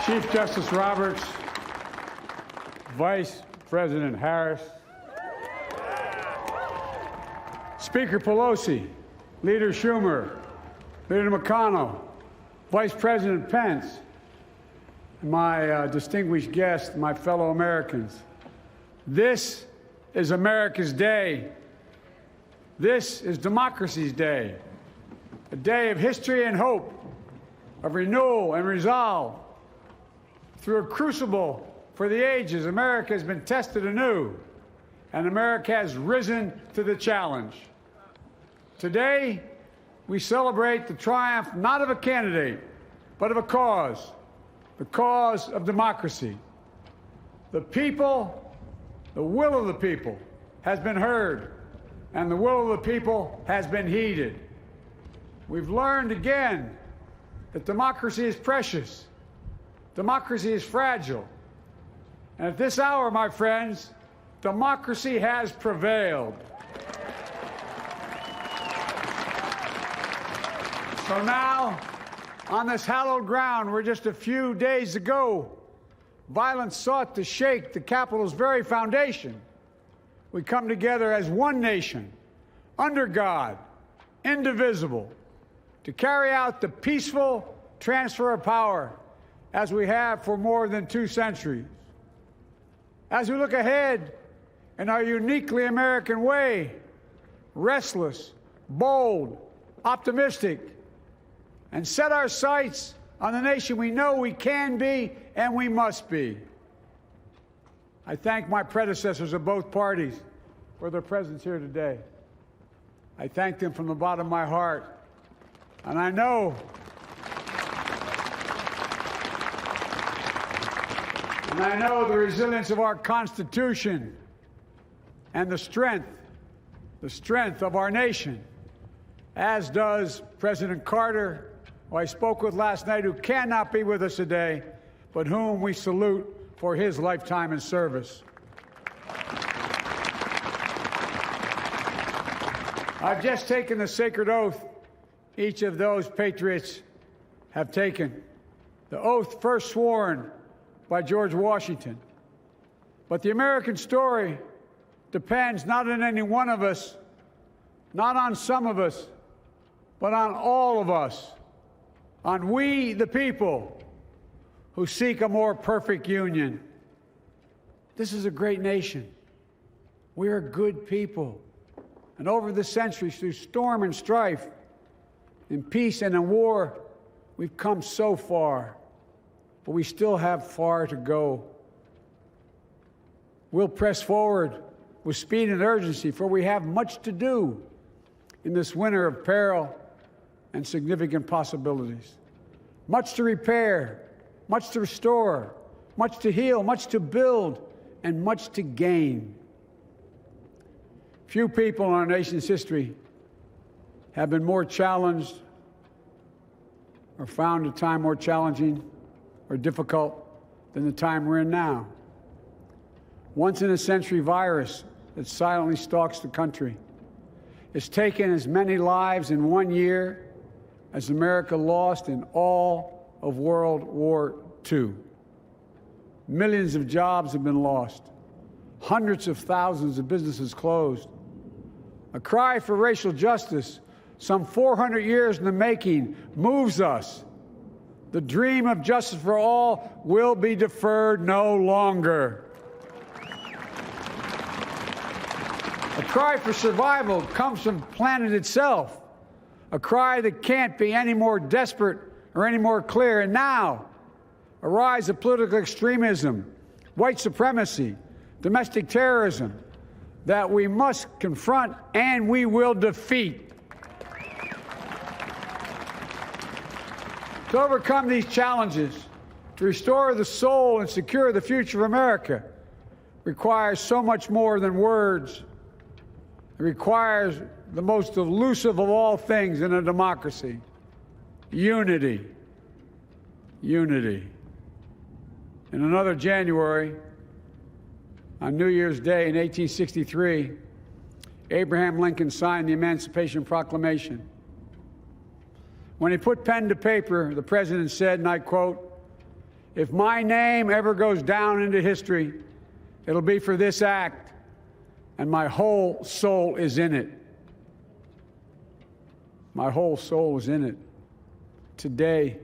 Chief Justice Roberts, Vice President Harris, Speaker Pelosi, Leader Schumer, Leader McConnell, Vice President Pence, and my distinguished guests, my fellow Americans. This is America's day. This is democracy's day, a day of history and hope, of renewal and resolve. Through a crucible for the ages, America has been tested anew, and America has risen to the challenge. Today, we celebrate the triumph not of a candidate, but of a cause, the cause of democracy. The people, the will of the people, has been heard, and the will of the people has been heeded. We've learned again that democracy is precious. Democracy is fragile. And at this hour, my friends, democracy has prevailed. So now, on this hallowed ground where just a few days ago, violence sought to shake the Capitol's very foundation, we come together as one nation, under God, indivisible, to carry out the peaceful transfer of power as we have for more than 2 centuries. As we look ahead in our uniquely American way, restless, bold, optimistic, and set our sights on the nation we know we can be and we must be. I thank my predecessors of both parties for their presence here today. I thank them from the bottom of my heart. And I know the resilience of our Constitution and the strength of our nation, as does President Carter, who I spoke with last night, who cannot be with us today, but whom we salute for his lifetime in service. I've just taken the sacred oath each of those patriots have taken, the oath first sworn by George Washington. But the American story depends not on any one of us, not on some of us, but on all of us, on we, the people, who seek a more perfect union. This is a great nation. We are good people. And over the centuries, through storm and strife, in peace and in war, we've come so far. But we still have far to go. We'll press forward with speed and urgency, for we have much to do in this winter of peril and significant possibilities. Much to repair, much to restore, much to heal, much to build, and much to gain. Few people in our nation's history have been more challenged or found a time more challenging or difficult than the time we're in now. Once-in-a-century virus that silently stalks the country has taken as many lives in 1 year as America lost in all of World War II. Millions of jobs have been lost. Hundreds of thousands of businesses closed. A cry for racial justice, some 400 years in the making, moves us. The dream of justice for all will be deferred no longer. A cry for survival comes from the planet itself, a cry that can't be any more desperate or any more clear. And now, a rise of political extremism, white supremacy, domestic terrorism, that we must confront and we will defeat. To overcome these challenges, to restore the soul and secure the future of America, requires so much more than words. It requires the most elusive of all things in a democracy: unity. Unity. In another January, on New Year's Day in 1863, Abraham Lincoln signed the Emancipation Proclamation. When he put pen to paper, the president said, and I quote, If my name ever goes down into history, it'll be for this act, and my whole soul is in it. My whole soul is in it. Today,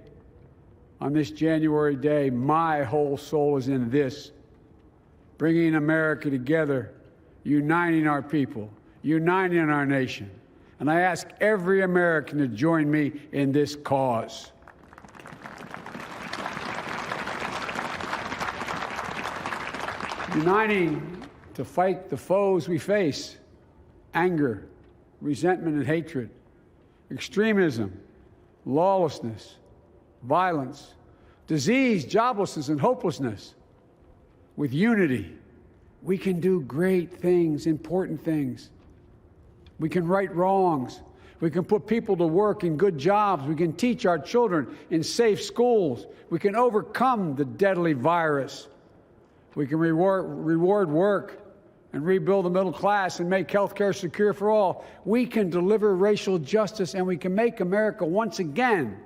on this January day, my whole soul is in this, bringing America together, uniting our people, uniting our nation. And I ask every American to join me in this cause. Uniting to fight the foes we face: anger, resentment and hatred, extremism, lawlessness, violence, disease, joblessness, and hopelessness. With unity, we can do great things, important things. We can right wrongs. We can put people to work in good jobs. We can teach our children in safe schools. We can overcome the deadly virus. We can reward work and rebuild the middle class and make health care secure for all. We can deliver racial justice, and we can make America once again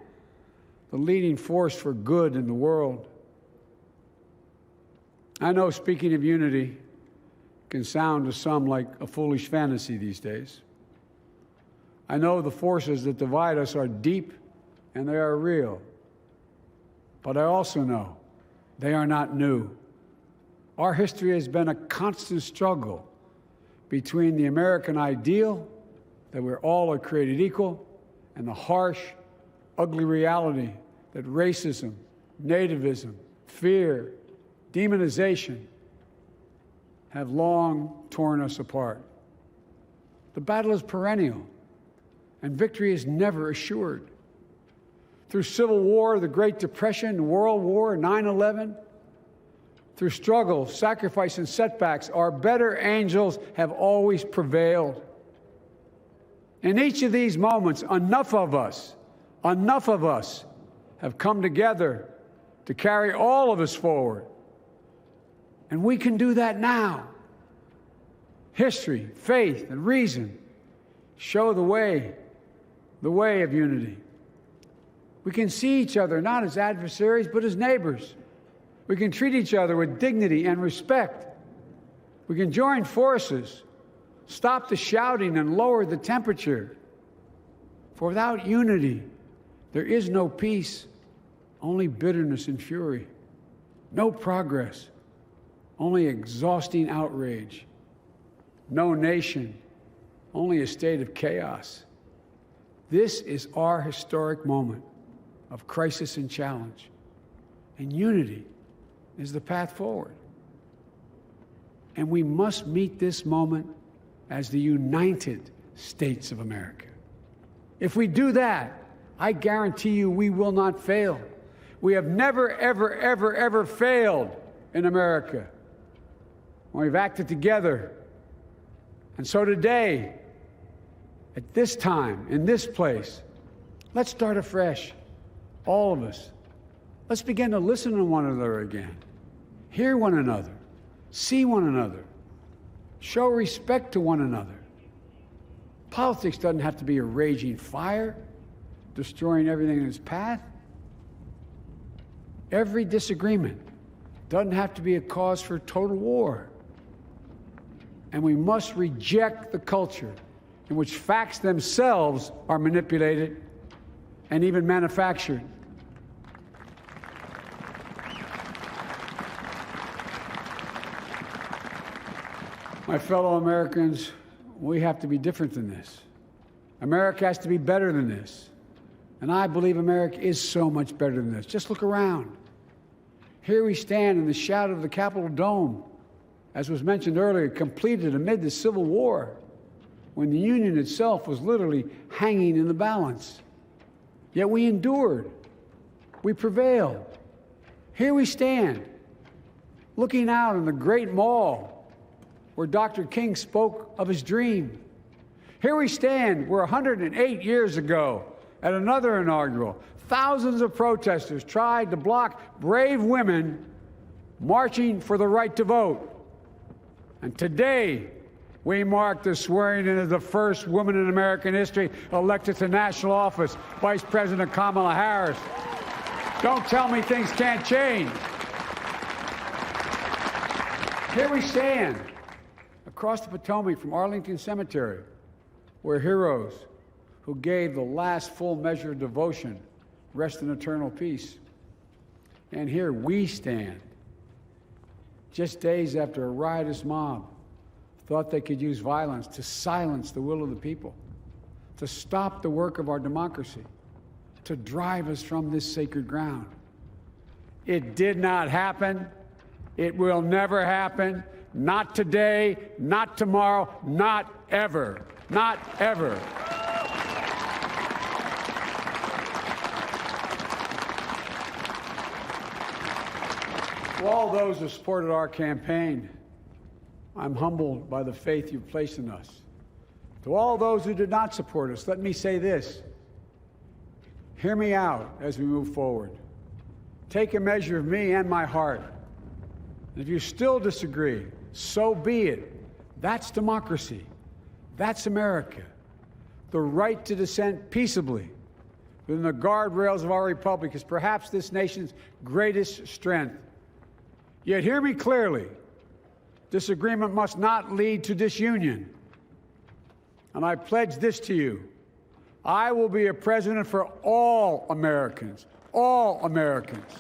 the leading force for good in the world. I know speaking of unity can sound to some like a foolish fantasy these days. I know the forces that divide us are deep and they are real. But I also know they are not new. Our history has been a constant struggle between the American ideal that we're all are created equal and the harsh, ugly reality that racism, nativism, fear, demonization have long torn us apart. The battle is perennial, and victory is never assured. Through Civil War, the Great Depression, World War, 9/11, through struggle, sacrifice, and setbacks, our better angels have always prevailed. In each of these moments, enough of us have come together to carry all of us forward. And we can do that now. History, faith, and reason show the way of unity. We can see each other not as adversaries, but as neighbors. We can treat each other with dignity and respect. We can join forces, stop the shouting, and lower the temperature. For without unity, there is no peace, only bitterness and fury. No progress, only exhausting outrage. No nation, only a state of chaos. This is our historic moment of crisis and challenge, and unity is the path forward. And we must meet this moment as the United States of America. If we do that, I guarantee you we will not fail. We have never, ever, ever, ever failed in America when we've acted together. And so today, at this time, in this place, let's start afresh, all of us. Let's begin to listen to one another again, hear one another, see one another, show respect to one another. Politics doesn't have to be a raging fire, destroying everything in its path. Every disagreement doesn't have to be a cause for total war. And we must reject the culture in which facts themselves are manipulated and even manufactured. My fellow Americans, we have to be different than this. America has to be better than this. And I believe America is so much better than this. Just look around. Here we stand in the shadow of the Capitol Dome, as was mentioned earlier, completed amid the Civil War, when the Union itself was literally hanging in the balance. Yet we endured. We prevailed. Here we stand, looking out on the great mall where Dr. King spoke of his dream. Here we stand where 108 years ago, at another inaugural, thousands of protesters tried to block brave women marching for the right to vote. And today, we mark the swearing in of the first woman in American history elected to national office, Vice President Kamala Harris. Don't tell me things can't change. Here we stand across the Potomac from Arlington Cemetery, where heroes who gave the last full measure of devotion rest in eternal peace. And here we stand, just days after a riotous mob thought they could use violence to silence the will of the people, to stop the work of our democracy, to drive us from this sacred ground. It did not happen. It will never happen. Not today, not tomorrow, not ever. Not ever. To all those who supported our campaign, I'm humbled by the faith you've placed in us. To all those who did not support us, let me say this. Hear me out as we move forward. Take a measure of me and my heart. And if you still disagree, so be it. That's democracy. That's America. The right to dissent peaceably within the guardrails of our republic is perhaps this nation's greatest strength. Yet hear me clearly. Disagreement must not lead to disunion. And I pledge this to you. I will be a president for all Americans. All Americans.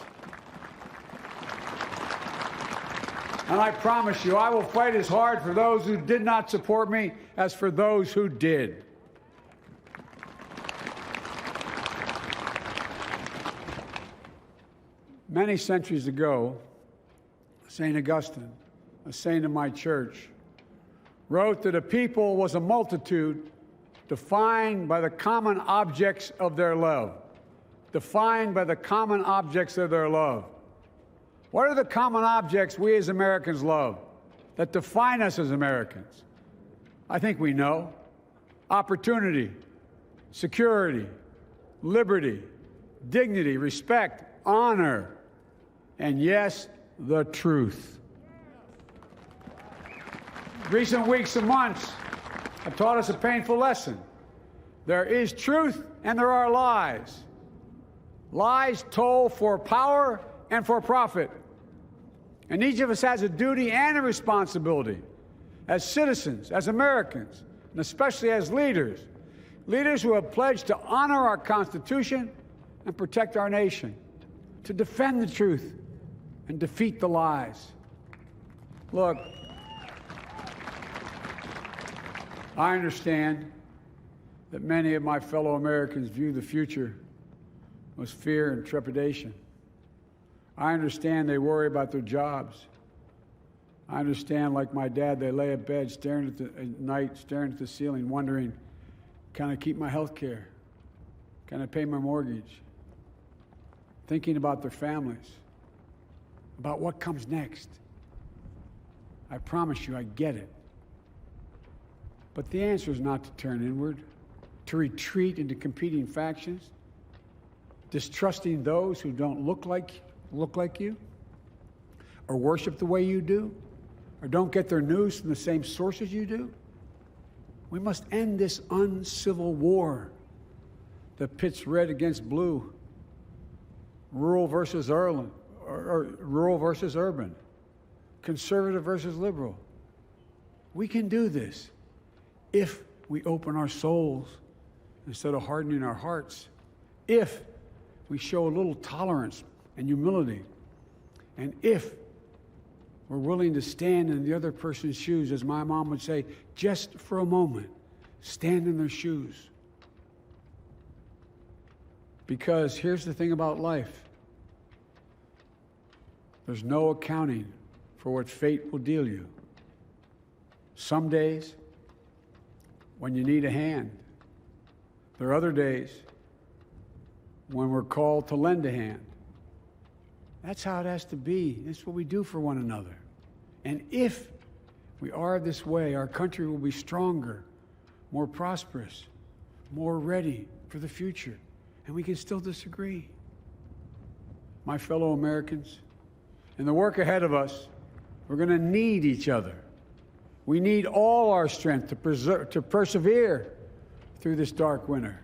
And I promise you, I will fight as hard for those who did not support me as for those who did. Many centuries ago, St. Augustine, a saint of my church, wrote that a people was a multitude defined by the common objects of their love. Defined by the common objects of their love. What are the common objects we as Americans love that define us as Americans? I think we know. Opportunity, security, liberty, dignity, respect, honor, and yes, the truth. Recent weeks and months have taught us a painful lesson. There is truth and there are lies. Lies told for power and for profit. And each of us has a duty and a responsibility as citizens, as Americans, and especially as leaders. Leaders who have pledged to honor our Constitution and protect our nation, to defend the truth and defeat the lies. Look, I understand that many of my fellow Americans view the future with fear and trepidation. I understand they worry about their jobs. I understand, like my dad, they lay in bed at night, staring at the ceiling, wondering, can I keep my health care? Can I pay my mortgage? Thinking about their families, about what comes next. I promise you, I get it. But the answer is not to turn inward, to retreat into competing factions, distrusting those who don't look like you, or worship the way you do, or don't get their news from the same sources you do. We must end this uncivil war that pits red against blue, rural versus urban, conservative versus liberal. We can do this if we open our souls instead of hardening our hearts, if we show a little tolerance and humility, and if we're willing to stand in the other person's shoes, as my mom would say, just for a moment, stand in their shoes. Because here's the thing about life. There's no accounting for what fate will deal you. Some days, when you need a hand. There are other days when we're called to lend a hand. That's how it has to be. That's what we do for one another. And if we are this way, our country will be stronger, more prosperous, more ready for the future. And we can still disagree. My fellow Americans, in the work ahead of us, we're going to need each other. We need all our strength to persevere through this dark winter.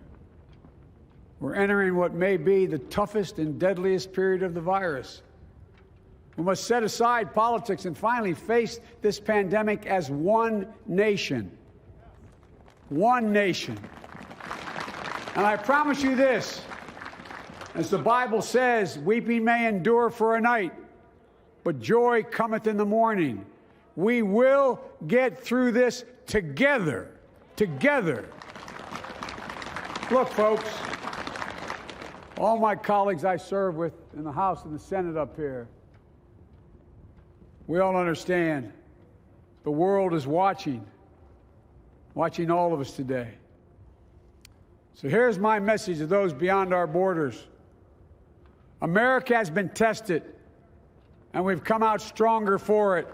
We're entering what may be the toughest and deadliest period of the virus. We must set aside politics and finally face this pandemic as one nation. One nation. And I promise you this, as the Bible says, weeping may endure for a night, but joy cometh in the morning. We will get through this together. Together. Look, folks, all my colleagues I serve with in the House and the Senate up here, we all understand the world is watching all of us today. So here's my message to those beyond our borders. America has been tested, and we've come out stronger for it.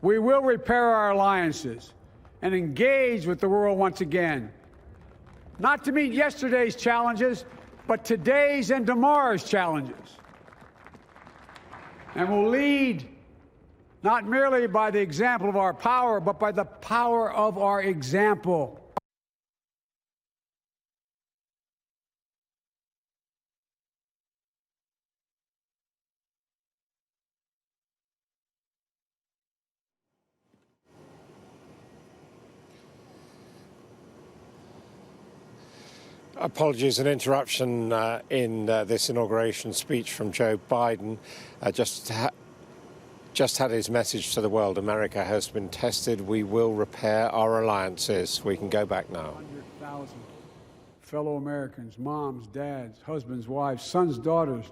We will repair our alliances and engage with the world once again, not to meet yesterday's challenges, but today's and tomorrow's challenges. And we'll lead not merely by the example of our power, but by the power of our example. Apologies, an interruption in this inauguration speech from Joe Biden. Just had his message to the world. America has been tested. We will repair our alliances. We can go back now. 100,000 fellow Americans, moms, dads, husbands, wives, sons, daughters,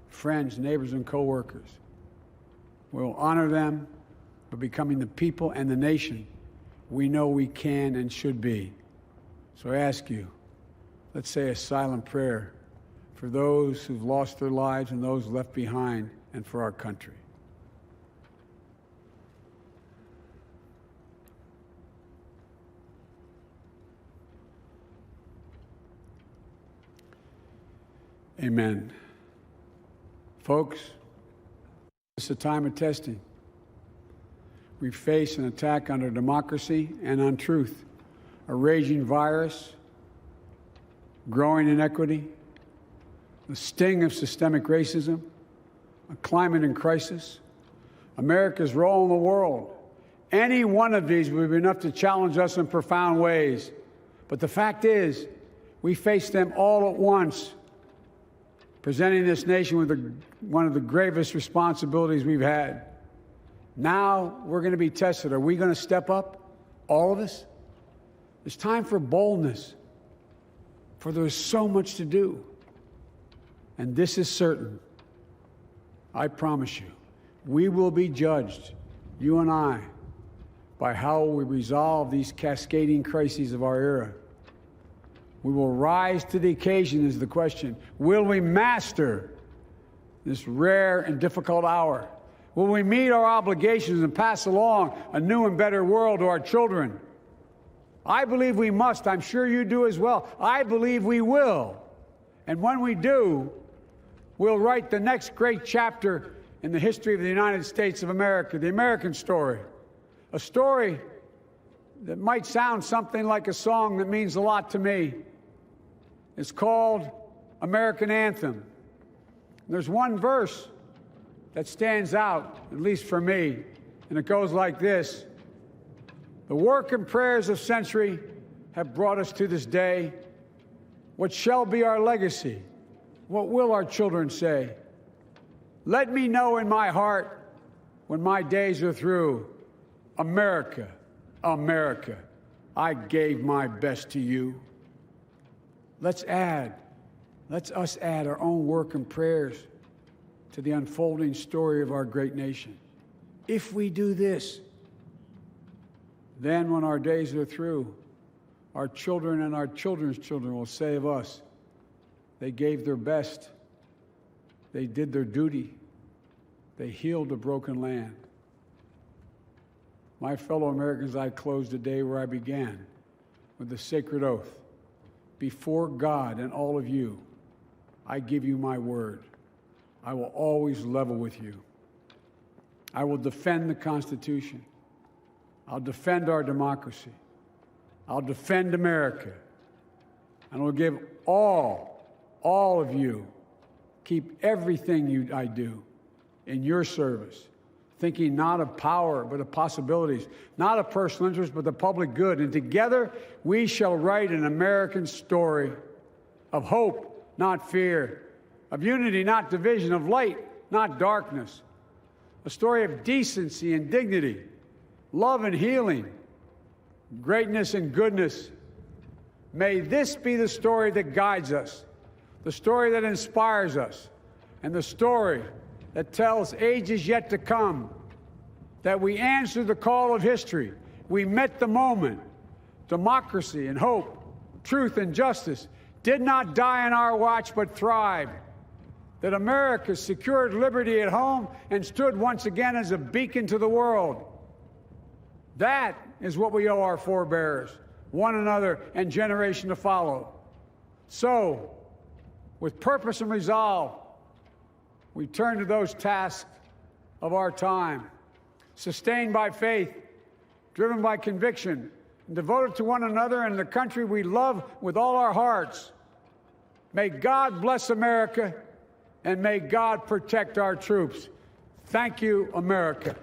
friends, neighbors, and co-workers. We'll honor them by becoming the people and the nation we know we can and should be. So I ask you, let's say a silent prayer for those who've lost their lives and those left behind, and for our country. Amen. Folks, it's a time of testing. We face an attack on our democracy and on truth, a raging virus, growing inequity, the sting of systemic racism, a climate in crisis, America's role in the world. Any one of these would be enough to challenge us in profound ways. But the fact is, we face them all at once, presenting this nation with one of the gravest responsibilities we've had. Now we're going to be tested. Are we going to step up, all of us? It's time for boldness, for there's so much to do. And this is certain. I promise you, we will be judged, you and I, by how we resolve these cascading crises of our era. We will rise to the occasion is the question. Will we master this rare and difficult hour? Will we meet our obligations and pass along a new and better world to our children? I believe we must. I'm sure you do as well. I believe we will. And when we do, we'll write the next great chapter in the history of the United States of America, the American story. A story that might sound something like a song that means a lot to me. It's called American Anthem. There's one verse that stands out, at least for me, and it goes like this. The work and prayers of century have brought us to this day. What shall be our legacy? What will our children say? Let me know in my heart when my days are through. America, America, I gave my best to you. Let's us add our own work and prayers to the unfolding story of our great nation. If we do this, then when our days are through, our children and our children's children will say of us, they gave their best, they did their duty, they healed a broken land. My fellow Americans, I close the day where I began, with the sacred oath. Before God and all of you, I give you my word. I will always level with you. I will defend the Constitution. I'll defend our democracy. I'll defend America. and will give all of you, keep everything I do in your service, thinking not of power, but of possibilities, not of personal interest, but the public good. And together we shall write an American story of hope, not fear, of unity, not division, of light, not darkness, a story of decency and dignity, love and healing, greatness and goodness. May this be the story that guides us, the story that inspires us, and the story that tells ages yet to come that we answered the call of history. We met the moment. Democracy and hope, truth and justice did not die on our watch but thrived. That America secured liberty at home and stood once again as a beacon to the world. That is what we owe our forebears, one another, and generation to follow. So, with purpose and resolve, we turn to those tasks of our time, sustained by faith, driven by conviction, and devoted to one another and the country we love with all our hearts. May God bless America, and may God protect our troops. Thank you, America.